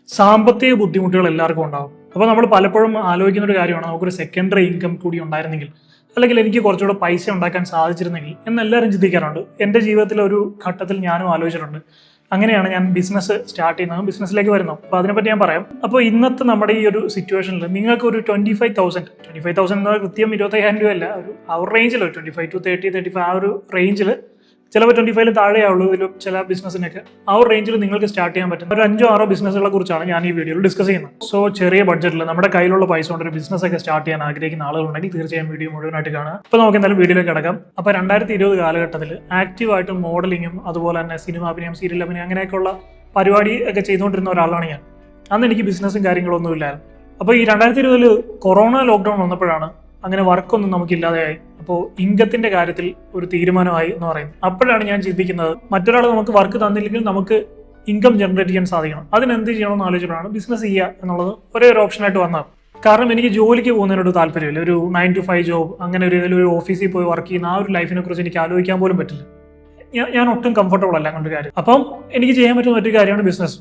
സാമ്പത്തിക ബുദ്ധിമുട്ടുകൾ എല്ലാവർക്കും ഉണ്ടാവും. അപ്പോൾ നമ്മൾ പലപ്പോഴും ആലോചിക്കുന്ന ഒരു കാര്യമാണ് നമുക്കൊരു സെക്കൻഡറി ഇൻകം കൂടി ഉണ്ടായിരുന്നെങ്കിൽ, അല്ലെങ്കിൽ എനിക്ക് കുറച്ചുകൂടെ പൈസ ഉണ്ടാക്കാൻ സാധിച്ചിരുന്നെങ്കിൽ എന്നെല്ലാവരും ചിന്തിക്കാറുണ്ട്. എൻ്റെ ജീവിതത്തിലെ ഒരു ഘട്ടത്തിൽ ഞാനും ആലോചിച്ചിട്ടുണ്ട്. അങ്ങനെയാണ് ഞാൻ ബിസിനസ് സ്റ്റാർട്ട് ചെയ്യുന്നതും ബിസിനസ്സിലേക്ക് വരുന്നതും. അപ്പോൾ അതിനെപ്പറ്റി ഞാൻ പറയാം. അപ്പോൾ ഇന്നത്തെ നമ്മുടെ ഈ ഒരു സിറ്റുവേഷനിൽ നിങ്ങൾക്ക് ഒരു 25,000 എന്ന് കൃത്യം 25,000 രൂപയല്ല, ഒരു ആ ഒരു റേഞ്ചിൽ 25 to 30, 35 ആ ഒരു റേഞ്ചിൽ, ചിലപ്പോൾ 25 താഴെയാവുള്ളൂ ഇതിലും ചില ബിസിനസ്സിനൊക്കെ. ആ ഒരു റേഞ്ചിൽ നിങ്ങൾക്ക് സ്റ്റാർട്ട് ചെയ്യാൻ പറ്റും ഒരു 5-6 ബിസിനസ്സുകളെ കുറിച്ചാണ് ഞാൻ ഈ വീഡിയോയിൽ ഡിസ്കസ് ചെയ്യുന്നത്. സോ ചെറിയ ബഡ്ജറ്റിൽ നമ്മുടെ കയ്യിലുള്ള പൈസ കൊണ്ട് ഒരു ബിസിനസ് ഒക്കെ സ്റ്റാർട്ട് ചെയ്യാൻ ആഗ്രഹിക്കുന്ന ആളുകളുണ്ടെങ്കിൽ തീർച്ചയായും വീഡിയോ മുഴുവനായിട്ട് കാണുക. അപ്പോൾ നമുക്ക് എന്തായാലും വീഡിയോയിലേക്ക് കിടക്കാം. അപ്പോൾ 2020 കാലഘട്ടത്തിൽ ആക്റ്റീവായിട്ട് മോഡലിങ്ങും അതുപോലെ തന്നെ സിനിമ അഭിനയം, സീരിയൽ അഭിനയം അങ്ങനെയൊക്കെയുള്ള പരിപാടി ഒക്കെ ചെയ്തുകൊണ്ടിരുന്ന ഒരാളാണ് ഞാൻ. അന്ന് എനിക്ക് ബിസിനസ്സും കാര്യങ്ങളൊന്നും ഇല്ലായിരുന്നു. അപ്പോൾ ഈ 2020 കൊറോണ ലോക്ക്ഡൗൺ വന്നപ്പോഴാണ് അങ്ങനെ വർക്കൊന്നും നമുക്കില്ലാതെയായി. അപ്പോൾ ഇൻകത്തിന്റെ കാര്യത്തിൽ ഒരു തീരുമാനമായി എന്ന് പറയും. അപ്പോഴാണ് ഞാൻ ചിന്തിക്കുന്നത്, മറ്റൊരാൾ നമുക്ക് വർക്ക് തന്നില്ലെങ്കിൽ നമുക്ക് ഇൻകം ജനറേറ്റ് ചെയ്യാൻ സാധിക്കണം. അതിനെന്ത് ചെയ്യണമെന്ന് ആലോചിച്ചപ്പോഴാണ് ബിസിനസ് ചെയ്യുക എന്നുള്ളത് ഒരേ ഒരു ഓപ്ഷനായിട്ട് വന്നത്. കാരണം എനിക്ക് ജോലിക്ക് പോകുന്നതിനോട് താല്പര്യമില്ല. ഒരു 9 to 5 ജോബ്, അങ്ങനെ ഒരു ഓഫീസിൽ പോയി വർക്ക് ചെയ്യുന്ന ആ ഒരു ലൈഫിനെ കുറിച്ച് എനിക്ക് ആലോചിക്കാൻ പോലും പറ്റില്ല. ഞാൻ ഒട്ടും കംഫർട്ടബിൾ അല്ല അങ്ങനൊരു കാര്യം. അപ്പം എനിക്ക് ചെയ്യാൻ പറ്റുന്ന മറ്റൊരു കാര്യമാണ് ബിസിനസ്.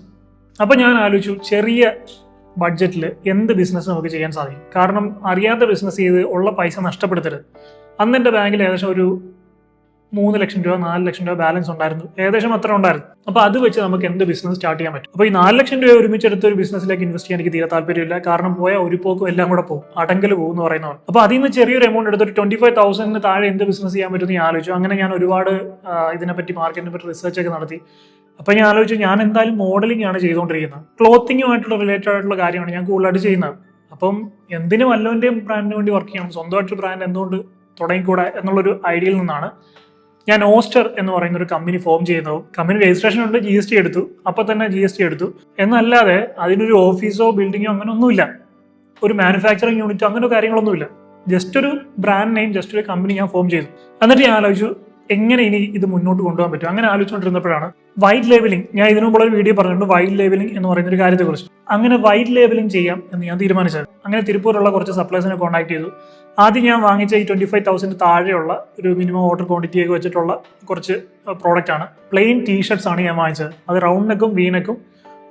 അപ്പം ഞാൻ ആലോചിച്ചു, ചെറിയ ബഡ്ജറ്റിൽ എന്ത് ബിസിനസ് നമുക്ക് ചെയ്യാൻ സാധിക്കും. കാരണം അറിയാത്ത ബിസിനസ് ചെയ്ത് ഉള്ള പൈസ നഷ്ടപ്പെടുത്തരുത്. അന്ന് എൻ്റെ ബാങ്കിൽ ഏകദേശം ഒരു 3 ലക്ഷം രൂപ 4 ലക്ഷം രൂപ ബാലൻസ് ഉണ്ടായിരുന്നു, ഏകദേശം അത്ര ഉണ്ടായിരുന്നു. അപ്പോൾ അത് വെച്ച് നമുക്ക് എന്ത് ബിസിനസ് സ്റ്റാർട്ട് ചെയ്യാൻ പറ്റും. അപ്പോൾ ഈ 4 ലക്ഷം രൂപ ഒരുമിച്ചെടുത്ത് ഒരു ബിസിനസ്സിലേക്ക് ഇൻവെസ്റ്റ് ചെയ്യാൻ എനിക്ക് തീരെ താല്പര്യമില്ല. കാരണം പോയാൽ ഒരു പോക്കും എല്ലാം കൂടെ പോകും, അടങ്കൽ പോകും എന്ന് പറയുന്നവർ. അപ്പോൾ അതിൽ നിന്ന് ചെറിയൊരു എമൗണ്ട് എടുത്ത് ഒരു 25,000 താഴെ എന്ത് ബിസിനസ് ചെയ്യാൻ പറ്റുമെന്ന് ഞാൻ ആലോചിച്ചു. അങ്ങനെ ഞാൻ ഒരുപാട് ഇതിനെപ്പറ്റി മാർക്കറ്റിനെ പറ്റി റിസർച്ച് ഒക്കെ നടത്തി. അപ്പോൾ ഞാൻ ആലോചിച്ചു, ഞാൻ എന്തായാലും മോഡലിംഗ് ആണ് ചെയ്തുകൊണ്ടിരിക്കുന്നത്. ക്ലോത്തിങ്ങുമായിട്ടുള്ള റിലേറ്റഡ് ആയിട്ടുള്ള കാര്യമാണ് ഞാൻ കൂടുതലായിട്ട് ചെയ്യുന്നത്. അപ്പം എന്തിനും വല്ലവൻ്റെയും ബ്രാൻഡിന് വേണ്ടി വർക്ക് ചെയ്യണം, സ്വന്തമായിട്ടൊരു ബ്രാൻഡ് എന്തുകൊണ്ട് തുടങ്ങിക്കൂടാ എന്നുള്ളൊരു ഐഡിയയിൽ നിന്നാണ് ഞാൻ ഓസ്റ്റർ എന്ന് പറയുന്ന ഒരു കമ്പനി ഫോം ചെയ്യുന്നതും. കമ്പനി രജിസ്ട്രേഷൻ ഉണ്ട്, GST എടുത്തു, അപ്പോൾ തന്നെ GST എടുത്തു. എന്നല്ലാതെ അതിനൊരു ഓഫീസോ ബിൽഡിങ്ങോ അങ്ങനെ ഒന്നുമില്ല, ഒരു മാനുഫാക്ചറിങ് യൂണിറ്റോ അങ്ങനെ കാര്യങ്ങളൊന്നുമില്ല. ജസ്റ്റ് ഒരു ബ്രാൻഡ് നെയിം, ജസ്റ്റ് ഒരു കമ്പനി ഞാൻ ഫോം ചെയ്തു. എന്നിട്ട് ഞാൻ ആലോചിച്ചു എങ്ങനെ ഇനി ഇത് മുന്നോട്ട് കൊണ്ടുപോകാൻ പറ്റും. അങ്ങനെ ആലോചിച്ചുകൊണ്ടിരുന്നപ്പോഴാണ് വൈറ്റ് ലേബലിംഗ്, ഞാൻ ഇതിനു മുമ്പ് ഒരു വീഡിയോ പറഞ്ഞിട്ടുണ്ട് വൈറ്റ് ലേബലിംഗ് എന്ന് പറയുന്ന ഒരു കാര്യത്തെക്കുറിച്ച്. അങ്ങനെ വൈറ്റ് ലേബലിംഗ് ചെയ്യാം എന്ന് ഞാൻ തീരുമാനിച്ചത്. അങ്ങനെ തിരുപ്പൂരുള്ള കുറച്ച് സപ്ലൈസിനെ കോൺടാക്ട് ചെയ്തു. ആദ്യം ഞാൻ വാങ്ങിച്ച ഈ 25,000 താഴെയുള്ള ഒരു മിനിമം ഓർഡർ ക്വാണ്ടിറ്റി ഒക്കെ വെച്ചിട്ടുള്ള കുറച്ച് പ്രോഡക്റ്റ് ആണ്. പ്ലെയിൻ ടീഷർട്ട്സ് ആണ് ഞാൻ വാങ്ങിച്ചത്. അത് റൗണ്ട് നെക്കും വീനെക്കും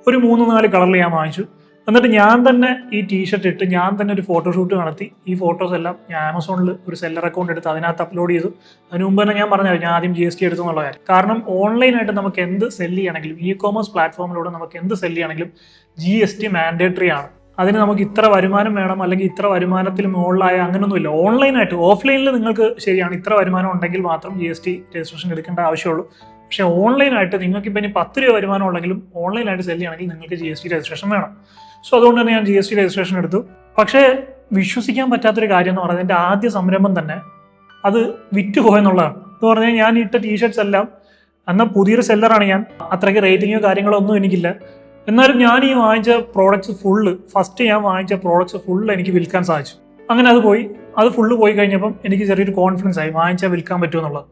ഒരു 3-4 കളറിൽ ഞാൻ വാങ്ങിച്ചു. എന്നിട്ട് ഞാൻ തന്നെ ഈ ടീഷർട്ട് ഇട്ട് ഞാൻ തന്നെ ഒരു ഫോട്ടോഷൂട്ട് നടത്തി. ഈ ഫോട്ടോസ് എല്ലാം ഞാൻ ആമസോണിൽ ഒരു സെല്ലർ അക്കൗണ്ട് എടുത്ത് അതിനകത്ത് അപ്ലോഡ് ചെയ്തു. അതിന് മുമ്പ് തന്നെ ഞാൻ പറഞ്ഞാൽ ഞാൻ ആദ്യം GST എടുത്തു എന്നുള്ള കാര്യം. കാരണം ഓൺലൈനായിട്ട് നമുക്ക് എന്ത് സെല്ല് ചെയ്യണമെങ്കിലും, ഇ-കോമേഴ്സ് പ്ലാറ്റ്ഫോമിലൂടെ നമുക്ക് എന്ത് സെല്ല് ചെയ്യണമെങ്കിലും GST മാൻഡേറ്ററി ആണ്. അതിന് നമുക്ക് ഇത്ര വരുമാനം വേണം, അല്ലെങ്കിൽ ഇത്ര വരുമാനത്തിൽ മുകളിലായ അങ്ങനെയൊന്നുമില്ല. ഓൺലൈനായിട്ട്, ഓഫ്ലൈനിൽ നിങ്ങൾക്ക് ശരിയാണ് ഇത്ര വരുമാനം ഉണ്ടെങ്കിൽ മാത്രം GST രജിസ്ട്രേഷൻ എടുക്കേണ്ട ആവശ്യമുള്ളൂ. പക്ഷേ ഓൺലൈനായിട്ട് നിങ്ങൾക്ക് ഇപ്പം ഇനി 10 രൂപ വരുമാനം ഉണ്ടെങ്കിലും ഓൺലൈനായിട്ട് സെല്ല് ചെയ്യണമെങ്കിൽ നിങ്ങൾക്ക് GST രജിസ്ട്രേഷൻ വേണം. സോ അതുകൊണ്ട് തന്നെ ഞാൻ GST രജിസ്ട്രേഷൻ എടുത്തു. പക്ഷേ വിശ്വസിക്കാൻ പറ്റാത്തൊരു കാര്യം എന്ന് പറയുന്നത്, എൻ്റെ ആദ്യ സംരംഭം തന്നെ അത് വിറ്റുപോയെന്നുള്ളതാണ്. എന്ന് പറഞ്ഞാൽ ഞാൻ ഇട്ട ടീഷർട്ട്സ് എല്ലാം, എന്നാൽ പുതിയൊരു സെല്ലറാണ് ഞാൻ, അത്രയ്ക്ക് റേറ്റിങ്ങോ കാര്യങ്ങളോ ഒന്നും എനിക്കില്ല. എന്നാലും ഞാൻ ഈ വാങ്ങിച്ച പ്രോഡക്ട്സ് ഫസ്റ്റ് ഞാൻ വാങ്ങിച്ച പ്രോഡക്ട്സ് ഫുള്ള് എനിക്ക് വിൽക്കാൻ സാധിച്ചു. അങ്ങനെ അത് ഫുള്ള് പോയി കഴിഞ്ഞപ്പം എനിക്ക് ചെറിയൊരു കോൺഫിഡൻസ് ആയി, വാങ്ങിച്ചാൽ വിൽക്കാൻ പറ്റുമെന്നുള്ളത്.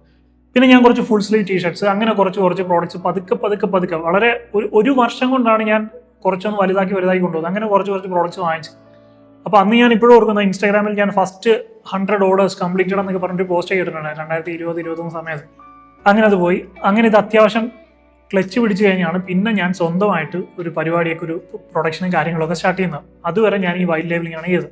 പിന്നെ ഞാൻ കുറച്ച് ഫുൾ സ്ലീവ് ടീഷർട്ട്സ്, അങ്ങനെ കുറച്ച് പ്രോഡക്ട്സ് പതുക്കെ വളരെ ഒരു വർഷം കൊണ്ടാണ് ഞാൻ കുറച്ചൊന്ന് വലുതാക്കി കൊണ്ടുപോകുന്നത്. അങ്ങനെ കുറച്ച് പ്രോഡക്ട്സ് വാങ്ങിച്ചു. അപ്പോൾ അന്ന് ഞാൻ ഇപ്പോഴും ഓർക്കുന്ന, ഇൻസ്റ്റാഗ്രാമിൽ ഞാൻ ഫസ്റ്റ് 100 ഓർഡേഴ്സ് കംപ്ലീറ്റഡ് എന്നൊക്കെ പറഞ്ഞിട്ട് പോസ്റ്റ് ചെയ്തിട്ടുണ്ട് 2020-21 സമയത്ത്. അങ്ങനെ അത് പോയി. അങ്ങനെ ഇത് അത്യാവശ്യം ക്ലച്ച് പിടിച്ചു കഴിഞ്ഞാണ് പിന്നെ ഞാൻ സ്വന്തമായിട്ട് ഒരു പരിപാടിയൊക്കെ, ഒരു പ്രൊഡക്ഷനും കാര്യങ്ങളൊക്കെ സ്റ്റാർട്ട് ചെയ്യുന്നത്. അതുവരെ ഞാൻ ഈ വൈറ്റ് ലേബലിംഗ് ആണ് ചെയ്തത്.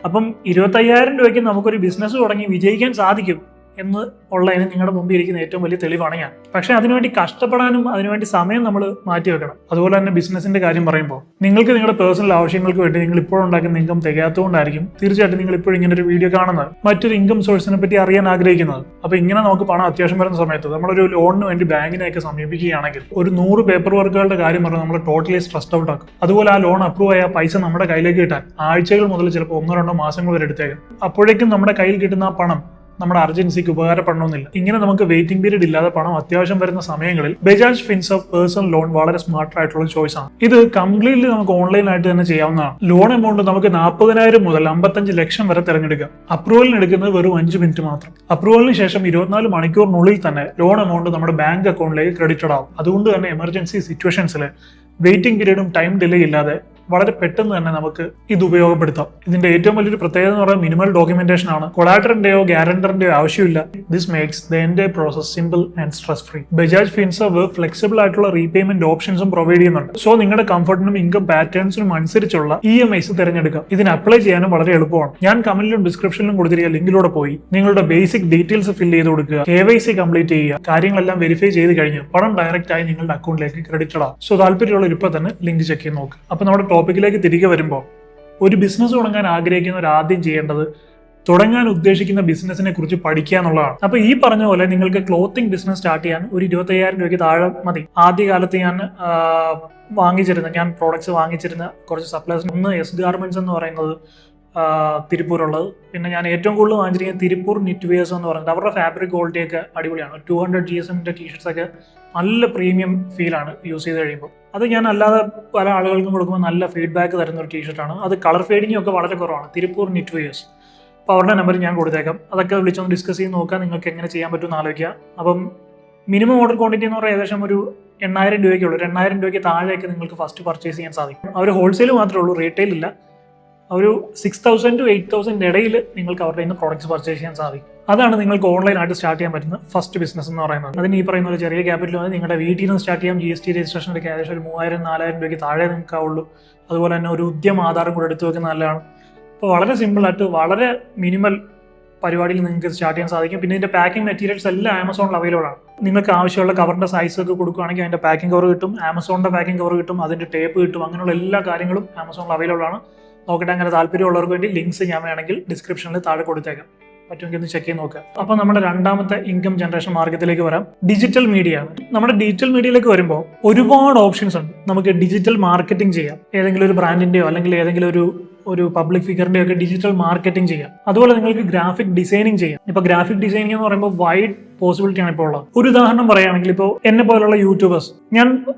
അപ്പം 25,000 രൂപയ്ക്ക് നമുക്കൊരു ബിസിനസ് തുടങ്ങി വിജയിക്കാൻ സാധിക്കും എന്ന് ഉള്ളതിന് നിങ്ങളുടെ മുമ്പിൽ ഇരിക്കുന്ന ഏറ്റവും വലിയ തെളിവാണ് ഞാൻ. പക്ഷേ അതിനുവേണ്ടി കഷ്ടപ്പെടാനും അതിനുവേണ്ടി സമയം നമ്മൾ മാറ്റി വെക്കണം. അതുപോലെ തന്നെ ബിസിനസിന്റെ കാര്യം പറയുമ്പോൾ, നിങ്ങൾക്ക് നിങ്ങളുടെ പേഴ്സണൽ ആവശ്യങ്ങൾക്ക് വേണ്ടി നിങ്ങൾ ഇപ്പോഴുണ്ടാക്കുന്ന ഇൻകം തികയാത്തതുകൊണ്ടായിരിക്കും തീർച്ചയായിട്ടും നിങ്ങൾ ഇപ്പോഴും ഇങ്ങനെ ഒരു വീഡിയോ കാണുന്നത്, മറ്റൊരു ഇൻകം സോഴ്സിനെ പറ്റി അറിയാൻ ആഗ്രഹിക്കുന്നത്. അപ്പോൾ ഇങ്ങനെ നമുക്ക് പണം അത്യാവശ്യം വരുന്ന സമയത്ത് നമ്മളൊരു ലോണിന് വേണ്ടി ബാങ്കിനെയൊക്കെ സമീപിക്കുകയാണെങ്കിൽ ഒരു 100 പേപ്പർ വർക്കുകളുടെ കാര്യം പറഞ്ഞാൽ നമ്മൾ ടോട്ടലി സ്ട്രെസ്ഡ് ഔട്ട് ആക്കും. അതുപോലെ ആ ലോൺ അപ്രൂവ് ആയ പൈസ നമ്മുടെ കയ്യിലേക്ക് കിട്ടാൻ ആഴ്ചകൾ മുതൽ ചിലപ്പോൾ 1-2 മാസങ്ങൾ വരെ എടുത്തേക്കും. അപ്പോഴേക്കും നമ്മുടെ കയ്യിൽ കിട്ടുന്ന ആ പണം നമ്മുടെ അർജൻസിക്ക് ഉപകാരപ്പെടണമെന്നില്ല. ഇങ്ങനെ നമുക്ക് വെയിറ്റിംഗ് പീരീഡ് ഇല്ലാതെ പണം അത്യാവശ്യം വരുന്ന സമയങ്ങളിൽ ബജാജ് ഫിൻസർവ് പേഴ്സണൽ ലോൺ വളരെ സ്മാർട്ട് ആയിട്ടുള്ള ചോയ്സ് ആണ്. ഇത് കംപ്ലീറ്റ്ലി നമുക്ക് ഓൺലൈനായിട്ട് തന്നെ ചെയ്യാവുന്നതാണ്. ലോൺ എമൗണ്ട് നമുക്ക് 40,000 മുതൽ 55 ലക്ഷം വരെ തിരഞ്ഞെടുക്കാം. അപ്രൂവലിന് എടുക്കുന്നത് വെറും 5 മിനിറ്റ് മാത്രം. അപ്രൂവലിന് ശേഷം 24 മണിക്കൂറിനുള്ളിൽ തന്നെ ലോൺ എമൗണ്ട് നമ്മുടെ ബാങ്ക് അക്കൗണ്ടിലേക്ക് ക്രെഡിറ്റഡ് ആവും. അതുകൊണ്ട് തന്നെ എമർജൻസി സിറ്റുവേഷൻസിൽ വെയിറ്റിംഗ് പീരീഡും ടൈം ഡിലേ ഇല്ലാതെ വളരെ പെട്ടെന്ന് തന്നെ നമുക്ക് ഇത് ഉപയോഗപ്പെടുത്താം. ഇതിന്റെ ഏറ്റവും വലിയൊരു പ്രത്യേകത എന്ന് പറയുന്നത് മിനിമൽ ഡോക്യുമെന്റേഷൻ ആണ്. കൊളാറ്ററിന്റെയോ ഗ്യാരണ്ടറിന്റെയോ ആവശ്യമില്ല. This makes the entire process simple and stress free. Bajaj Finserv flexible ആയിട്ടുള്ള റീപേയ്മെന്റ് ഓപ്ഷൻസും പ്രൊവൈഡ് ചെയ്യുന്നുണ്ട്. സോ നിങ്ങളുടെ കംഫർട്ടിനും ഇൻകം പാറ്റേൺസിനും അനുസരിച്ചുള്ള EMIs തിരഞ്ഞെടുക്കാം. ഇതിന് അപ്ലൈ ചെയ്യാനും വളരെ എളുപ്പമാണ്. ഞാൻ കമന്റിലും ഡിസ്ക്രിപ്ഷനിലും കൊടുത്തിരിക്കുന്ന ലിങ്കിലൂടെ പോയി നിങ്ങളുടെ ബേസിക് ഡീറ്റെയിൽസ് ഫില്ല് ചെയ്ത് കൊടുക്കുക, KYC കംപ്ലീറ്റ് ചെയ്യുക, കാര്യങ്ങളെല്ലാം വെരിഫൈ ചെയ്ത് കഴിഞ്ഞ് പണം ഡയറക്റ്റ് ആയി നിങ്ങളുടെ അക്കൗണ്ടിലേക്ക് ക്രെഡിറ്റഡ് ആവും. സോ താല്പര്യമുള്ളവർ ഇപ്പോൾ തന്നെ ലിങ്ക് ചെക്ക് ചെയ്ത് നോക്കുക. അപ്പോൾ നമ്മുടെ ടോപ്പിക്കിലേക്ക് തിരികെ വരുമ്പോൾ, ഒരു ബിസിനസ് തുടങ്ങാൻ ആഗ്രഹിക്കുന്നവർ ആദ്യം ചെയ്യേണ്ടത് തുടങ്ങാൻ ഉദ്ദേശിക്കുന്ന ബിസിനസിനെ കുറിച്ച് പഠിക്കുക എന്നുള്ളതാണ്. അപ്പൊ ഈ പറഞ്ഞ പോലെ നിങ്ങൾക്ക് ക്ലോത്തിങ് ബിസിനസ് സ്റ്റാർട്ട് ചെയ്യാൻ ഒരു 25,000 രൂപയ്ക്ക് താഴെ മതി. ആദ്യകാലത്ത് ഞാൻ പ്രോഡക്ട്സ് വാങ്ങിച്ചിരുന്ന കുറച്ച് സപ്ലൈസ്, ഒന്ന് എസ് ഗാർമെന്റ്സ് എന്ന് പറയുന്നത് തിരുപ്പൂരുള്ളത്, പിന്നെ ഞാൻ ഏറ്റവും കൂടുതൽ വാങ്ങിച്ചിരിക്കുന്നത് തിരുപ്പൂർ നിറ്റ് വെയേഴ്സ് എന്ന് പറയുന്നത്. അവരുടെ ഫാബ്രിക് ക്വാളിറ്റി ഒക്കെ അടിപൊളിയാണ്. 200 GSM-ന്റെ ടീഷർട്സ് ഒക്കെ നല്ല പ്രീമിയം ഫീലാണ് യൂസ് ചെയ്ത് കഴിയുമ്പോൾ. അത് ഞാൻ അല്ലാതെ പല ആളുകൾക്കും കൊടുക്കുമ്പോൾ നല്ല ഫീഡ്ബാക്ക് തരുന്ന ഒരു ടീഷർട്ടാണ്. അത് കളർ ഫേഡിങ്ങും ഒക്കെ വളരെ കുറവാണ്. Tiruppur knit wears. അപ്പോൾ അവരുടെ നമ്പർ ഞാൻ കൊടുത്തേക്കാം. അതൊക്കെ വിളിച്ചൊന്ന് ഡിസ്കസ് ചെയ്ത് നോക്കാം, നിങ്ങൾക്ക് എങ്ങനെ ചെയ്യാൻ പറ്റുമെന്ന് ആലോചിക്കുക. അപ്പം മിനിമം ഓർഡർ ക്വാണ്ടിറ്റി എന്ന് പറയുന്നത് ഏകദേശം ഒരു 8,000 രൂപയ്ക്കുള്ളൂ. 8,000 രൂപയ്ക്ക് താഴെയൊക്കെ നിങ്ങൾക്ക് ഫസ്റ്റ് പർച്ചേസ് ചെയ്യാൻ സാധിക്കും. അവർ ഹോൾസെയിൽ മാത്രമേ ഉള്ളൂ, റീറ്റെയിൽ ഇല്ല. ഒരു 6,000 to 8,000 ഇടയിൽ നിങ്ങൾക്ക് അവരുടെ നിന്ന് പ്രോഡക്റ്റ്സ് പർച്ചേസ് ചെയ്യാൻ സാധിക്കും. അതാണ് നിങ്ങൾക്ക് ഓൺലൈനായിട്ട് സ്റ്റാർട്ട് ചെയ്യാൻ പറ്റുന്ന ഫസ്റ്റ് ബിസിനസ് എന്ന് പറയുന്നത്. അതിന് ഈ പറയുന്ന ഒരു ചെറിയ ക്യാപിറ്റൽ മതി. നിങ്ങളുടെ വീട്ടിൽ നിന്ന് സ്റ്റാർട്ട് ചെയ്യാം. GST രജിസ്ട്രേഷൻ എടുക്കുക, ഏകദേശം ഒരു 3,000-4,000 രൂപയ്ക്ക് താഴെ നിങ്ങൾക്ക് ആവുള്ളൂ. അതുപോലെ തന്നെ ഒരു ഉദ്യമ ആധാരം കൂടെ എടുത്തു വെക്കുന്നത് നല്ലതാണ്. അപ്പോൾ വളരെ സിമ്പിളായിട്ട് വളരെ മിനിമൽ പരിപാടിയിൽ നിങ്ങൾക്ക് സ്റ്റാർട്ട് ചെയ്യാൻ സാധിക്കും. പിന്നെ ഇതിന്റെ പാക്കിംഗ് മെറ്റീരിയൽസ് എല്ലാം ആമസോണിൽ അവൈലബിൾ ആണ്. നിങ്ങൾക്ക് ആവശ്യമുള്ള കവറിന്റെ സൈസ് ഒക്കെ കൊടുക്കുകയാണെങ്കിൽ അതിന്റെ പാക്കിംഗ് കവർ കിട്ടും, ആമസോണിന്റെ പാക്കിംഗ് കവർ കിട്ടും, അതിന്റെ ടേപ്പ് കിട്ടും. അങ്ങനെയുള്ള എല്ലാ കാര്യങ്ങളും ആമസോണിൽ അവൈലബിൾ ആണ്. നോക്കട്ടെ, അങ്ങനെ താല്പര്യമുള്ളവർക്ക് വേണ്ടി ലിങ്ക്സ് ഞാൻ വേണമെങ്കിൽ ഡിസ്ക്രിപ്ഷനിൽ താഴെ കൊടുത്തേക്കാം, പറ്റുമെങ്കിൽ ഒന്ന് ചെക്ക് ചെയ്ത് നോക്കുക. അപ്പോൾ നമ്മുടെ രണ്ടാമത്തെ ഇൻകം ജനറേഷൻ മാർഗത്തിലേക്ക് വരാം. ഡിജിറ്റൽ മീഡിയ ആണ്. നമ്മുടെ ഡിജിറ്റൽ മീഡിയയിലേക്ക് വരുമ്പോൾ ഒരുപാട് ഓപ്ഷൻസ് ഉണ്ട്. നമുക്ക് ഡിജിറ്റൽ മാർക്കറ്റിംഗ് ചെയ്യാം. ഏതെങ്കിലും ഒരു ബ്രാൻഡിന്റെയോ അല്ലെങ്കിൽ ഏതെങ്കിലും ഒരു പബ്ലിക് ഫിഗറിന്റെ ഒക്കെ ഡിജിറ്റൽ മാർക്കറ്റിംഗ് ചെയ്യാം. അതുപോലെ നിങ്ങൾക്ക് ഗ്രാഫിക് ഡിസൈനിങ് ചെയ്യാം. ഇപ്പൊ ഗ്രാഫിക് ഡിസൈനിങ് എന്ന് പറയുമ്പോൾ വൈഡ് പോസിബിലിറ്റി ആണ് ഇപ്പോൾ ഉള്ളത്. ഒരു ഉദാഹരണം പറയുകയാണെങ്കിൽ, ഇപ്പോൾ എന്നെ പോലുള്ള യൂട്യൂബേഴ്സ്, ഞാൻ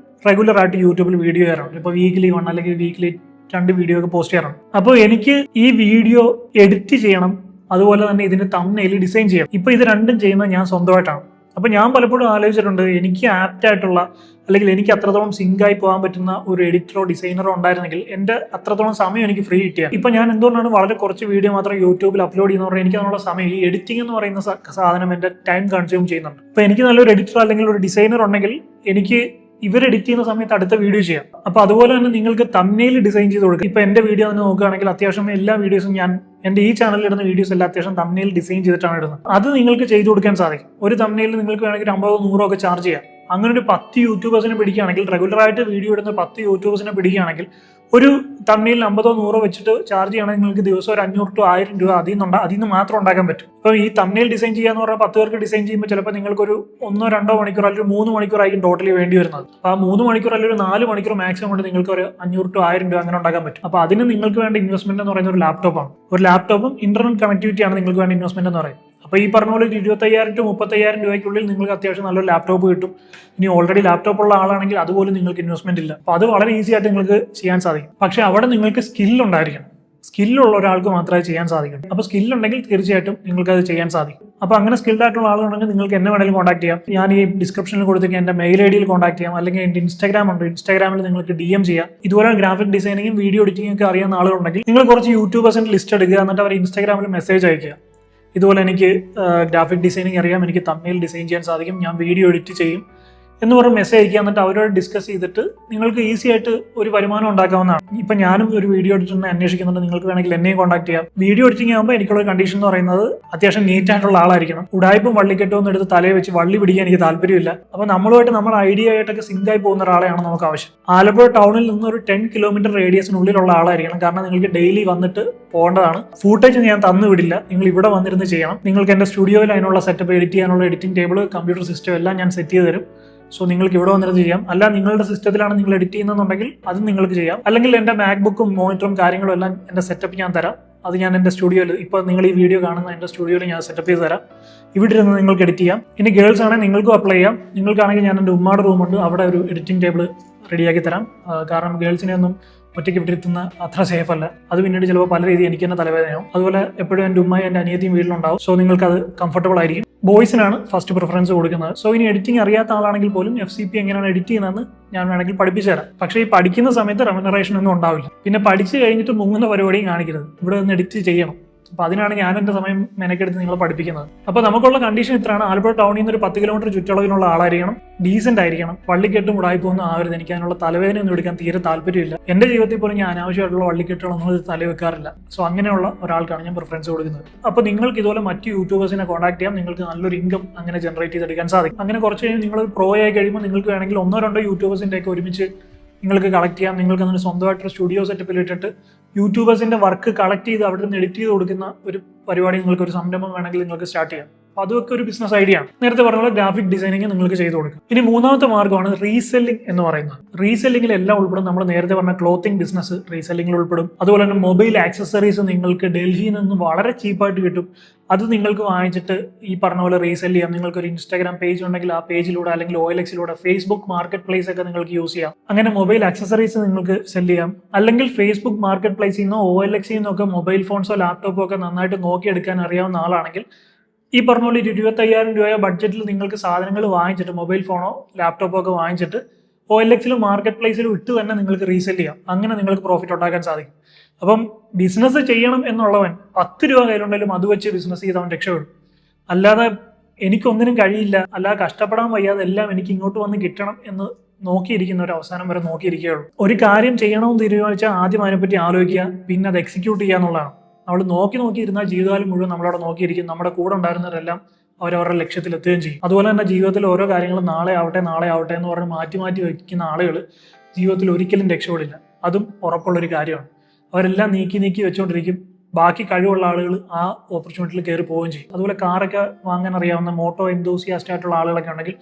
റെഗുലർ ആയിട്ട് യൂട്യൂബിൽ വീഡിയോ ചെയ്യാറുണ്ട്. ഇപ്പോൾ വീക്ക്ലി 1 അല്ലെങ്കിൽ വീക്ക്ലി 2 വീഡിയോ ഒക്കെ പോസ്റ്റ് ചെയ്യാറുണ്ട്. അപ്പോൾ എനിക്ക് ഈ വീഡിയോ എഡിറ്റ് ചെയ്യണം, അതുപോലെ തന്നെ ഇതിന്റെ തംബ്നെയിൽ ഡിസൈൻ ചെയ്യണം. ഇപ്പൊ ഇത് രണ്ടും ചെയ്യുന്നത് ഞാൻ സ്വന്തമായിട്ടാണ്. അപ്പൊ ഞാൻ പലപ്പോഴും ആലോചിച്ചിട്ടുണ്ട്, എനിക്ക് ആപ്റ്റ് ആയിട്ടുള്ള അല്ലെങ്കിൽ എനിക്ക് അത്രത്തോളം സിങ്കായി പോകാൻ പറ്റുന്ന ഒരു എഡിറ്ററോ ഡിസൈനറോ ഉണ്ടായിരുന്നെങ്കിൽ എന്റെ അത്രത്തോളം സമയം എനിക്ക് ഫ്രീ കിട്ടിയ. ഇപ്പൊ ഞാൻ എന്തുകൊണ്ടാണ് വളരെ കുറച്ച് വീഡിയോ മാത്രം യൂട്യൂബിൽ അപ്ലോഡ് ചെയ്യുന്ന പറഞ്ഞാൽ എനിക്ക് അതിനുള്ള സമയം, ഈ എഡിറ്റിംഗ് എന്ന് പറയുന്ന സാധനം എന്റെ ടൈം കൺസ്യൂം ചെയ്യുന്നുണ്ട്. അപ്പൊ എനിക്ക് നല്ലൊരു എഡിറ്റർ അല്ലെങ്കിൽ ഒരു ഡിസൈനർ ഉണ്ടെങ്കിൽ എനിക്ക് ഇവർ എഡിറ്റ് ചെയ്യുന്ന സമയത്ത് അടുത്ത വീഡിയോ ചെയ്യാം. അപ്പൊ അതുപോലെ തന്നെ നിങ്ങൾക്ക് തംബ്നെയിൽ ഡിസൈൻ ചെയ്ത് കൊടുക്കും. ഇപ്പൊ എന്റെ വീഡിയോ തന്നെ നോക്കുകയാണെങ്കിൽ അത്യാവശ്യം എല്ലാ വീഡിയോസും ഞാൻ എന്റെ ഈ ചാനലിൽ ഇടുന്ന വീഡിയോസ് എല്ലാം അത്യാവശ്യം തംബ്നെയിൽ ഡിസൈൻ ചെയ്തിട്ടാണ് ഇടുന്നത്. അത് നിങ്ങൾക്ക് ചെയ്തു കൊടുക്കാൻ സാധിക്കും. ഒരു തംബ്നെയിൽ നിങ്ങൾക്ക് വേണമെങ്കിൽ 50-100 ഒക്കെ ചാർജ് ചെയ്യാം. അങ്ങനെ ഒരു 10 യൂട്യൂബേഴ്സിനെ പിടിക്കുകയാണെങ്കിൽ, റെഗുലറായിട്ട് വീഡിയോ ഇടുന്ന 10 യൂട്യൂബേഴ്സിനെ പിടിക്കുകയാണെങ്കിൽ, ഒരു തംബ്നെയിൽ 50-100 വെച്ചിട്ട് ചാർജ് ചെയ്യണമെങ്കിൽ നിങ്ങൾക്ക് ദിവസം ഒരു 500 to 1000 രൂപ അതിൽ നിന്ന് മാത്രം ഉണ്ടാക്കാൻ പറ്റും. അപ്പോൾ ഈ തംബ്നെയിൽ ഡിസൈൻ ചെയ്യാന്ന് പറഞ്ഞാൽ 10 പേർക്ക് ഡിസൈൻ ചെയ്യുമ്പോൾ ചിലപ്പോൾ നിങ്ങൾക്ക് ഒരു 1-2 മണിക്കൂർ അല്ലെങ്കിൽ 3 മണിക്കൂറായിരിക്കും ടോട്ടലി വേണ്ടി വരുന്നത്. അപ്പോൾ ആ 3 മണിക്കൂർ അല്ലെങ്കിൽ ഒരു 4 മണിക്കൂർ മാക്സിമം കൊണ്ട് നിങ്ങൾക്ക് ഒരു 500 to 1000 രൂപ അങ്ങനെ ഉണ്ടാക്കാൻ പറ്റും. അപ്പോൾ അതിന് നിങ്ങൾക്ക് വേണ്ട ഇൻവെസ്റ്റ്മെന്റ് എന്ന് പറയുന്നത് ഒരു ലാപ്ടോപ്പാണ്. ഒരു ലാപ്ടോപ്പും ഇന്റർനെറ്റ് കണക്ടിവിറ്റിയാണ് നിങ്ങൾക്ക് വേണ്ട ഇൻവെസ്റ്റ്മെന്റ് എന്ന് പറയുന്നത്. അപ്പോൾ ഈ പറഞ്ഞ പോലെ 25,000 to 30,000 രൂപയ്ക്കുള്ളിൽ നിങ്ങൾക്ക് അത്യാവശ്യം നല്ലൊരു ലാപ്ടോപ്പ് കിട്ടും. ഇനി ഓൾറെഡി ലാപ്ടോപ്പ് ഉള്ള ആളാണെങ്കിൽ അതുപോലും നിങ്ങൾക്ക് ഇൻവെസ്റ്റ്മെന്റ് ഇല്ല. അപ്പോൾ അത് വളരെ ഈസി ആയിട്ട് നിങ്ങൾക്ക് ചെയ്യാൻ സാധിക്കും. പക്ഷേ അവിടെ നിങ്ങൾക്ക് സ്കില്ലുണ്ടായിരിക്കണം. സ്കില്ലുള്ള ഒരാൾക്ക് മാത്രമേ ചെയ്യാൻ സാധിക്കൂ. അപ്പോൾ സ്കില്ലുണ്ടെങ്കിൽ തീർച്ചയായിട്ടും നിങ്ങൾക്ക് അത് ചെയ്യാൻ സാധിക്കും. അപ്പോൾ അങ്ങനെ സ്കിൽഡ് ആയിട്ടുള്ള ആളുകളുണ്ടെങ്കിൽ നിങ്ങൾക്ക് എന്നെ വേണമെങ്കിലും കോൺടാക്ട് ചെയ്യാം. ഞാൻ ഈ ഡിസ്ക്രിപ്ഷനിൽ കൊടുത്തേക്ക് എൻ്റെ മെയിൽ ID കോൺടാക്ട് ചെയ്യാം. അല്ലെങ്കിൽ എൻ്റെ ഇൻസ്റ്റാഗ്രാം ഉണ്ട്, ഇൻസ്റ്റാഗ്രാമിൽ നിങ്ങൾക്ക് DM ചെയ്യാം. ഇതുപോലെ ഗ്രാഫിക് ഡിസൈനിങ്ങും വീഡിയോ എഡിറ്റിംഗും ഒക്കെ അറിയാവുന്ന ആളുകളുണ്ടെങ്കിൽ നിങ്ങൾ കുറച്ച് യൂട്യൂബേഴ്സിന്റെ ലിസ്റ്റ് എടുക്കുക, എന്നിട്ട് അവർ ഇൻസ്റ്റാഗ്രാമിൽ മെസ്സേജ് അയക്കുക. ഇതുപോലെ എനിക്ക് ഗ്രാഫിക് ഡിസൈനിങ് അറിയാം, എനിക്ക് തംബ്നെയിൽ ഡിസൈൻ ചെയ്യാൻ സാധിക്കും, ഞാൻ വീഡിയോ എഡിറ്റ് ചെയ്യും എന്ന് പറഞ്ഞ് മെസ്സേജ് അയക്കുക. എന്നിട്ട് അവരോട് ഡിസ്കസ് ചെയ്തിട്ട് നിങ്ങൾക്ക് ഈസി ആയിട്ട് ഒരു വരുമാനം ഉണ്ടാക്കാവുന്നതാണ്. ഇപ്പം ഞാനും ഒരു വീഡിയോ എഡിറ്ററിനെ അന്വേഷിക്കുന്നുണ്ട്. നിങ്ങൾക്ക് വേണമെങ്കിൽ എന്നെയും കോൺടാക്ട് ചെയ്യാം. വീഡിയോ എഡിറ്റിംഗ് ആകുമ്പോൾ എനിക്കുള്ള കണ്ടീഷൻ എന്ന് പറയുന്നത് അത്യാവശ്യം നീറ്റ് ആയിട്ടുള്ള ആളായിരിക്കണം. ഉടായ്പും വള്ളിക്കെട്ടും ഒന്നും എടുത്ത് തലയെ വെച്ച് വള്ളി പിടിക്കാൻ എനിക്ക് താല്പര്യമില്ല. അപ്പോൾ നമ്മളുമായിട്ട് നമ്മുടെ ഐഡിയ ആയിട്ടൊക്കെ സിങ്കായി പോകുന്ന ഒരാളെയാണ് നമുക്ക് ആവശ്യം. ആലപ്പുഴ ടൗണിൽ നിന്ന് ഒരു 10 കിലോമീറ്റർ റേഡിയസിനുള്ളിലുള്ള ആളായിരിക്കണം. കാരണം നിങ്ങൾക്ക് ഡെയിലി വന്നിട്ട് പോകേണ്ടതാണ്. ഫൂട്ടേജ് ഞാൻ തന്നു വിടില്ല, നിങ്ങൾ ഇവിടെ വന്നിരുന്ന് ചെയ്യണം. നിങ്ങൾക്ക് എൻ്റെ സ്റ്റുഡിയോയിൽ അതിനുള്ള സെറ്റപ്പ്, എഡിറ്റ് ചെയ്യാനുള്ള എഡിറ്റിംഗ് ടേബിൾ, കമ്പ്യൂട്ടർ സിസ്റ്റം എല്ലാം ഞാൻ സെറ്റ് ചെയ്ത് തരും. സോ നിങ്ങൾക്ക് ഇവിടെ വന്നിരുന്ന് ചെയ്യാം. അല്ല നിങ്ങളുടെ സിസ്റ്റത്തിലാണ് നിങ്ങൾ എഡിറ്റ് ചെയ്യുന്നതെന്നുണ്ടെങ്കിൽ അത് നിങ്ങൾക്ക് ചെയ്യാം. അല്ലെങ്കിൽ എൻ്റെ മാക്ബുക്കും മോണിറ്ററും കാര്യങ്ങളും എല്ലാം എൻ്റെ സെറ്റപ്പ് ഞാൻ തരാം. അത് ഞാൻ എൻ്റെ സ്റ്റുഡിയോയിൽ, ഇപ്പോൾ നിങ്ങൾ ഈ വീഡിയോ കാണുന്ന എൻ്റെ സ്റ്റുഡിയോയിൽ ഞാൻ സെറ്റപ്പ് ചെയ്ത് തരാം. ഇവിടെ ഇരുന്ന് നിങ്ങൾക്ക് എഡിറ്റ് ചെയ്യാം. ഇനി ഗേൾസ് ആണെങ്കിൽ നിങ്ങൾക്കും അപ്ലൈ ചെയ്യാം. നിങ്ങൾക്കാണെങ്കിൽ ഞാൻ എൻ്റെ ഉമ്മാടെ റൂമുണ്ട്, അവിടെ ഒരു എഡിറ്റിംഗ് ടേബിൾ റെഡിയാക്കി തരാം. കാരണം ഗേൾസിനെ ഒന്നും ഒറ്റയ്ക്ക് വിട്ടിരുത്തുന്ന അത്ര സേഫ് അല്ല. അത് പിന്നീട് ചിലപ്പോൾ പല രീതിയിൽ എനിക്ക് തന്നെ തലവേദനയാവും. അതുപോലെ എപ്പോഴും എൻ്റെ ഉമ്മയും എൻ്റെ അനിയത്തിയും വീട്ടിലുണ്ടാവും. സോ നിങ്ങൾക്ക് അത് കംഫർട്ടബിൾ ആയിരിക്കും. ബോയ്സിനാണ് ഫസ്റ്റ് പ്രിഫറൻസ് കൊടുക്കുന്നത്. സോ ഇനി എഡിറ്റിംഗ് അറിയാത്ത ആളാണെങ്കിൽ പോലും FCP എങ്ങനെയാണ് എഡിറ്റ് ചെയ്യുന്നതെന്ന് ഞാൻ വേണമെങ്കിൽ പഠിപ്പിച്ചു തരാം. പക്ഷേ ഈ പഠിക്കുന്ന സമയത്ത് റെമ്യൂണറേഷൻ ഒന്നും ഉണ്ടാവില്ല. പിന്നെ പഠിച്ചു കഴിഞ്ഞിട്ട് മുങ്ങുന്ന പരിപാടിയും കാണിക്കരുത്. ഇവിടെ നിന്ന് എഡിറ്റ് ചെയ്യണം. അപ്പോൾ അതിനാണ് ഞാൻ എൻ്റെ സമയം മെനക്കെടുത്ത് നിങ്ങളെ പഠിപ്പിക്കുന്നത്. അപ്പോൾ നമുക്കുള്ള കണ്ടീഷൻ ഇത്രയാണ്. ആലപ്പുഴ ടൗണിൽ നിന്ന് ഒരു 10 കിലോമീറ്റർ ചുറ്റളവിലുള്ള ആളായിരിക്കണം, ഡീസെന്റ് ആയിരിക്കണം, വള്ളിക്കെട്ടും ഉടായ്പൊന്നും ആവരുത്. എനിക്ക് അതിനുള്ള തലവേദന ഒന്നും എടുക്കാൻ തീരെ താല്പര്യമില്ല. എൻ്റെ ജീവിതത്തിൽ പോലും ഞാൻ അനാവശ്യമായിട്ടുള്ള വള്ളിക്കെട്ടുകളൊന്നും തലവെക്കാറില്ല. സോ അങ്ങനെയുള്ള ഒരാൾക്കാണ് ഞാൻ പ്രിഫറൻസ് കൊടുക്കുന്നത്. അപ്പോൾ നിങ്ങൾക്ക് ഇതുപോലെ മറ്റ് യൂട്യൂബേഴ്സിനെ കോൺടാക്ട് ചെയ്യാം. നിങ്ങൾക്ക് നല്ലൊരു ഇൻകം അങ്ങനെ ജനറേറ്റ് ചെയ്തെടുക്കാൻ സാധിക്കും. അങ്ങനെ കുറച്ച് കഴിഞ്ഞ് നിങ്ങൾ പ്രോ ആയി കഴിയുമ്പോൾ നിങ്ങൾക്ക് വേണമെങ്കിൽ 1-2 യൂട്യൂബേഴ്സിൻ്റെ ഒക്കെ ഒരുമിച്ച് നിങ്ങൾക്ക് കളക്ട് ചെയ്യാം. നിങ്ങൾക്ക് അതിന് സ്വന്തമായിട്ടൊരു സ്റ്റുഡിയോ സെറ്റപ്പിൽ ഇട്ടിട്ട് യൂട്യൂബേഴ്സിന്റെ വർക്ക് കളക്ട് ചെയ്ത് അവിടെ നിന്ന് എഡിറ്റ് ചെയ്ത് കൊടുക്കുന്ന ഒരു പരിപാടി, നിങ്ങൾക്ക് ഒരു സംരംഭം വേണമെങ്കിൽ നിങ്ങൾക്ക് സ്റ്റാർട്ട് ചെയ്യാം. അപ്പോൾ അതൊക്കെ ഒരു ബിസിനസ് ഐഡിയ ആണ്. നേരത്തെ പറഞ്ഞ ഗ്രാഫിക് ഡിസൈനിങ് നിങ്ങൾക്ക് ചെയ്ത് കൊടുക്കും. ഇനി മൂന്നാമത്തെ മാർഗ്ഗമാണ് റീസെല്ലിംഗ് എന്ന് പറയുന്നത്. റീസെല്ലിംഗിൽ എല്ലാം ഉൾപ്പെടും. നമ്മൾ നേരത്തെ പറഞ്ഞ ക്ലോത്തിങ് ബിസിനസ് റീസെല്ലിംഗിൽ ഉൾപ്പെടും. അതുപോലെ തന്നെ മൊബൈൽ ആക്സസറീസ് നിങ്ങൾക്ക് ഡൽഹിയിൽ നിന്ന് വളരെ ചീപ്പായിട്ട് കിട്ടും. അത് നിങ്ങൾക്ക് വാങ്ങിച്ചിട്ട് ഈ പറഞ്ഞ പോലെ റീസെല് ചെയ്യാം. നിങ്ങൾക്ക് ഒരു ഇൻസ്റ്റാഗ്രാം പേജ് ഉണ്ടെങ്കിൽ ആ പേജിലൂടെ, അല്ലെങ്കിൽ OLX-ലൂടെ, ഫേസ്ബുക്ക് മാർക്കറ്റ് പ്ലേസ് ഒക്കെ നിങ്ങൾക്ക് യൂസ് ചെയ്യാം. അങ്ങനെ മൊബൈൽ ആക്സസറീസ് നിങ്ങൾക്ക് സെല് ചെയ്യാം. അല്ലെങ്കിൽ ഫേസ്ബുക്ക് മാർക്കറ്റ് പ്ലേസിൽ നിന്നോ OLX-ൽ നിന്നൊക്കെ മൊബൈൽ ഫോൺസോ ലാപ്ടോപ്പോ ഒക്കെ നന്നായിട്ട് നോക്കിയെടുക്കാൻ അറിയാവുന്ന ആളാണെങ്കിൽ ഈ പറഞ്ഞ പോലെ 25,000 രൂപ ബഡ്ജറ്റിൽ നിങ്ങൾക്ക് സാധനങ്ങൾ വാങ്ങിച്ചിട്ട്, മൊബൈൽ ഫോണോ ലാപ്ടോപ്പോ ഒക്കെ വാങ്ങിച്ചിട്ട് OLX-ലും മാർക്കറ്റ് പ്ലേസിലും ഇട്ട് തന്നെ നിങ്ങൾക്ക് റീസെല് ചെയ്യാം. അങ്ങനെ നിങ്ങൾക്ക് പ്രോഫിറ്റ് ഉണ്ടാക്കാൻ സാധിക്കും. അപ്പം ബിസിനസ് ചെയ്യണം എന്നുള്ളവൻ 10 രൂപ കയ്യിലുണ്ടെങ്കിലും അത് വെച്ച് ബിസിനസ് ചെയ്തവൻ രക്ഷപ്പെടും. അല്ലാതെ എനിക്കൊന്നിനും കഴിയില്ല, അല്ലാതെ കഷ്ടപ്പെടാൻ വയ്യാതെ എല്ലാം എനിക്ക് ഇങ്ങോട്ട് വന്ന് കിട്ടണം എന്ന് നോക്കിയിരിക്കുന്ന ഒരു അവസാനം വരെ നോക്കിയിരിക്കുകയുള്ളൂ. ഒരു കാര്യം ചെയ്യണമെന്ന് തീരുമാനിച്ചാൽ ആദ്യം അതിനെപ്പറ്റി ആലോചിക്കുക, പിന്നെ അത് എക്സിക്യൂട്ട് ചെയ്യുക എന്നുള്ളതാണ്. നമ്മൾ നോക്കിയിരുന്നാൽ ജീവിതകാലം മുഴുവൻ നമ്മളവിടെ നോക്കിയിരിക്കും. നമ്മുടെ കൂടെ ഉണ്ടായിരുന്നവരെല്ലാം അവരവരുടെ ലക്ഷ്യത്തിൽ എത്തുകയും ചെയ്യും. അതുപോലെ തന്നെ ജീവിതത്തിൽ ഓരോ കാര്യങ്ങളും നാളെ ആവട്ടെ എന്ന് പറഞ്ഞ് മാറ്റി വയ്ക്കുന്ന ആളുകൾ ജീവിതത്തിൽ ഒരിക്കലും രക്ഷപ്പെടില്ല. അതും ഉറപ്പുള്ളൊരു കാര്യമാണ്. അവരെല്ലാം നീക്കി വെച്ചുകൊണ്ടിരിക്കും. ബാക്കി കഴിവുള്ള ആളുകൾ ആ ഓപ്പർച്യൂണിറ്റിയിൽ കയറി പോവുകയും ചെയ്യും. അതുപോലെ കാറൊക്കെ വാങ്ങാൻ അറിയാവുന്ന മോട്ടോ എന്തൂസിയാസ്റ്റ് ആയിട്ടുള്ള ആളുകളൊക്കെ ഉണ്ടെങ്കിൽ,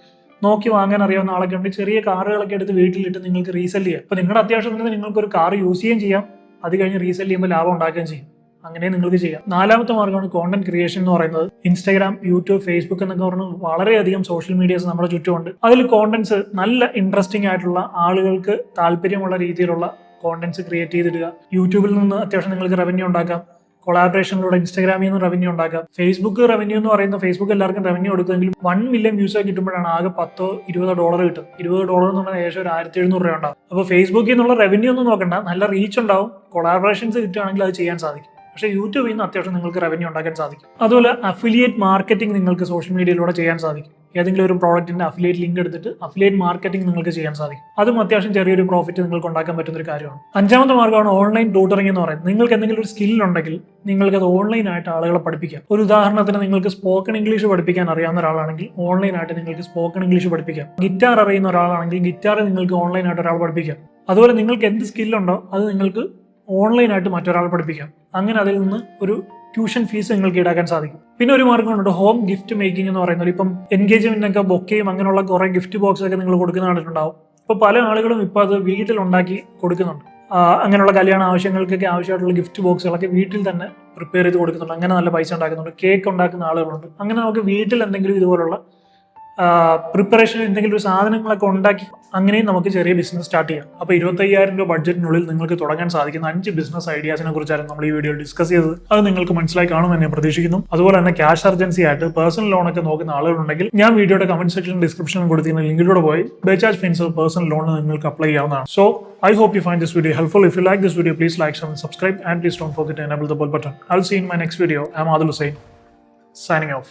നോക്കി വാങ്ങാൻ അറിയാവുന്ന ആളൊക്കെ ഉണ്ടെങ്കിൽ ചെറിയ കാറുകളൊക്കെ എടുത്ത് വീട്ടിലിട്ട് നിങ്ങൾക്ക് റീസെല് ചെയ്യാം. അപ്പോൾ നിങ്ങളുടെ അത്യാവശ്യത്തിന് നിങ്ങൾക്ക് ഒരു കാർ യൂസ് ചെയ്യുകയും ചെയ്യാം. അത് കഴിഞ്ഞ് റീസെല് ചെയ്യുമ്പോൾ ലാഭം ഉണ്ടാക്കുകയും ചെയ്യും. അങ്ങനെ നിങ്ങൾക്ക് ചെയ്യാം. നാലാമത്തെ മാർഗ്ഗമാണ് കോണ്ടന്റ് ക്രിയേഷൻ എന്ന് പറയുന്നത്. ഇൻസ്റ്റാഗ്രാം, യൂട്യൂബ്, ഫേസ്ബുക്ക് എന്നൊക്കെ പറഞ്ഞ് വളരെയധികം സോഷ്യൽ മീഡിയാസ് നമ്മുടെ ചുറ്റുമുണ്ട്. അതിൽ കോണ്ടന്റ്സ് നല്ല ഇൻട്രസ്റ്റിംഗ് ആയിട്ടുള്ള, ആളുകൾക്ക് താല്പര്യമുള്ള രീതിയിലുള്ള കോണ്ടന്റ്സ് ക്രിയേറ്റ് ചെയ്തിടുക. യൂട്യൂബിൽ നിന്ന് അത്യാവശ്യം നിങ്ങൾക്ക് റവന്യൂ ഉണ്ടാക്കാം. കൊളാബറേഷനിലൂടെ ഇൻസ്റ്റാഗ്രാമിൽ നിന്ന് റവന്യൂ ഉണ്ടാക്കാം. ഫേസ്ബുക്ക് റവന്യൂ എന്ന് പറയുന്നത്, ഫേസ്ബുക്ക് എല്ലാവർക്കും റവന്യൂ കൊടുക്കുമെങ്കിലും 1 മില്യൺ വ്യൂസ് കിട്ടുമ്പോഴാണ് ആകെ $10-20 കിട്ടും. $20 എന്ന് പറഞ്ഞാൽ ഏകദേശം 1,700 രൂപ ഉണ്ടാവും. അപ്പോൾ ഫേസ്ബുക്കിൽ നിന്നുള്ള റവന്യൂ ഒന്നും നോക്കണ്ട, നല്ല റീച്ച് ഉണ്ടാവും. കൊളാബറേഷൻസ് കിട്ടുകയാണെങ്കിൽ അത് ചെയ്യാൻ സാധിക്കും. പക്ഷേ യൂട്യൂബിൽ നിന്ന് അത്യാവശ്യം നിങ്ങൾക്ക് റവന്യൂ ഉണ്ടാക്കാൻ സാധിക്കും. അതുപോലെ അഫിലിയേറ്റ് മാർക്കറ്റിംഗ് നിങ്ങൾക്ക് സോഷ്യൽ മീഡിയയിലൂടെ ചെയ്യാൻ സാധിക്കും. ഏതെങ്കിലും ഒരു പ്രോഡക്റ്റിന്റെ അഫിലിയേറ്റ് ലിങ്ക് എടുത്തിട്ട് അഫിലിയേറ്റ് മാർക്കറ്റിംഗ് നിങ്ങൾക്ക് ചെയ്യാൻ സാധിക്കും. അതും അത്യാവശ്യം ചെറിയൊരു പ്രോഫിറ്റ് നിങ്ങൾക്ക് ഉണ്ടാക്കാൻ പറ്റുന്ന ഒരു കാര്യമാണ്. അഞ്ചാമത്തെ മാർഗ്ഗമാണ് ഓൺലൈൻ ട്യൂട്ടറിംഗ് എന്ന് പറയുന്നത്. നിങ്ങൾക്ക് എന്തെങ്കിലും ഒരു സ്കിൽ ഉണ്ടെങ്കിൽ നിങ്ങൾക്ക് അത് ഓൺലൈനായിട്ട് ആളുകളെ പഠിപ്പിക്കാം. ഒരു ഉദാഹരണത്തിന്, നിങ്ങൾക്ക് സ്പോക്കൺ ഇംഗ്ലീഷ് പഠിപ്പിക്കാൻ അറിയാവുന്ന ഒരാളാണെങ്കിൽ ഓൺലൈനായിട്ട് നിങ്ങൾക്ക് സ്പോക്കൺ ഇംഗ്ലീഷ് പഠിപ്പിക്കാം. ഗിറ്റാർ അറിയുന്ന ഒരാളാണെങ്കിൽ ഗിറ്റാർ നിങ്ങൾക്ക് ഓൺലൈനായിട്ട് ഒരാൾ പഠിപ്പിക്കാം. അതുപോലെ നിങ്ങൾക്ക് എന്ത് സ്കില്ലുണ്ടോ അത് നിങ്ങൾക്ക് ഓൺലൈനായിട്ട് മറ്റൊരാൾ പഠിപ്പിക്കാം. അങ്ങനെ അതിൽ നിന്ന് ഒരു ട്യൂഷൻ ഫീസ് നിങ്ങൾക്ക് ഈടാക്കാൻ സാധിക്കും. പിന്നെ ഒരു മാർഗ്ഗമുണ്ട് ഹോം ഗിഫ്റ്റ് മേക്കിംഗ് എന്ന് പറയുന്നത്. ഇപ്പം എൻഗേജ്മെന്റിനൊക്കെ ബൊക്കയും അങ്ങനെയുള്ള കുറെ ഗിഫ്റ്റ് ബോക്സ് ഒക്കെ നിങ്ങൾ കൊടുക്കുന്ന കണ്ടിട്ടുണ്ടാവും. ഇപ്പോൾ പല ആളുകളും ഇപ്പോൾ അത് വീട്ടിലുണ്ടാക്കി കൊടുക്കുന്നുണ്ട്. അങ്ങനെയുള്ള കല്യാണ ആവശ്യങ്ങൾക്കൊക്കെ ആവശ്യമായിട്ടുള്ള ഗിഫ്റ്റ് ബോക്സുകളൊക്കെ വീട്ടിൽ തന്നെ പ്രിപ്പയർ ചെയ്ത് കൊടുക്കുന്നുണ്ട്. അങ്ങനെ നല്ല പൈസ ഉണ്ടാക്കുന്നുണ്ട്. കേക്ക് ഉണ്ടാക്കുന്ന ആളുകളുണ്ട്. അങ്ങനെ നമുക്ക് വീട്ടിൽ എന്തെങ്കിലും ഇതുപോലുള്ള പ്രിപ്പറേഷൻ, എന്തെങ്കിലും ഒരു സാധനങ്ങളൊക്കെ ഉണ്ടാക്കി അങ്ങനെയും നമുക്ക് ചെറിയ ബിസിനസ് സ്റ്റാർട്ട് ചെയ്യാം. അപ്പോൾ 25,000 രൂപ ബഡ്ജറ്റിനുള്ളിൽ നിങ്ങൾക്ക് തുടങ്ങാൻ സാധിക്കുന്ന 5 ബിസിനസ് ഐഡിയാസിനെ കുറിച്ചായിരുന്നു നമ്മൾ ഈ വീഡിയോയിൽ ഡിസ്കസ് ചെയ്തത്. അത് നിങ്ങൾക്ക് മനസ്സിലായി കാണുമെന്ന് ഞാൻ പ്രതീക്ഷിക്കുന്നു. അതുപോലെ തന്നെ ക്യാഷ് അർജൻസി ആയിട്ട് പേഴ്സണൽ ലോൺ ഒക്കെ നോക്കുന്ന ആളുകളുണ്ടെങ്കിൽ ഞാൻ വീഡിയോയുടെ കമന്റ് സെക്ഷനിലും ഡിസ്ക്രിപ്ഷനിലും കൊടുത്തിരുന്ന ലിങ്കിലൂടെ പോയി ബജാജ് ഫിൻസർവ് പേഴ്സണൽ ലോൺ നിങ്ങൾക്ക് അപ്ലൈ ചെയ്യാവുന്നതാണ്. So I hope you find this video helpful. If you like this video, please like, share and subscribe, and please don't forget to enable the bell button. I'll see you in my next video. I'm Adil Hussain, signing off.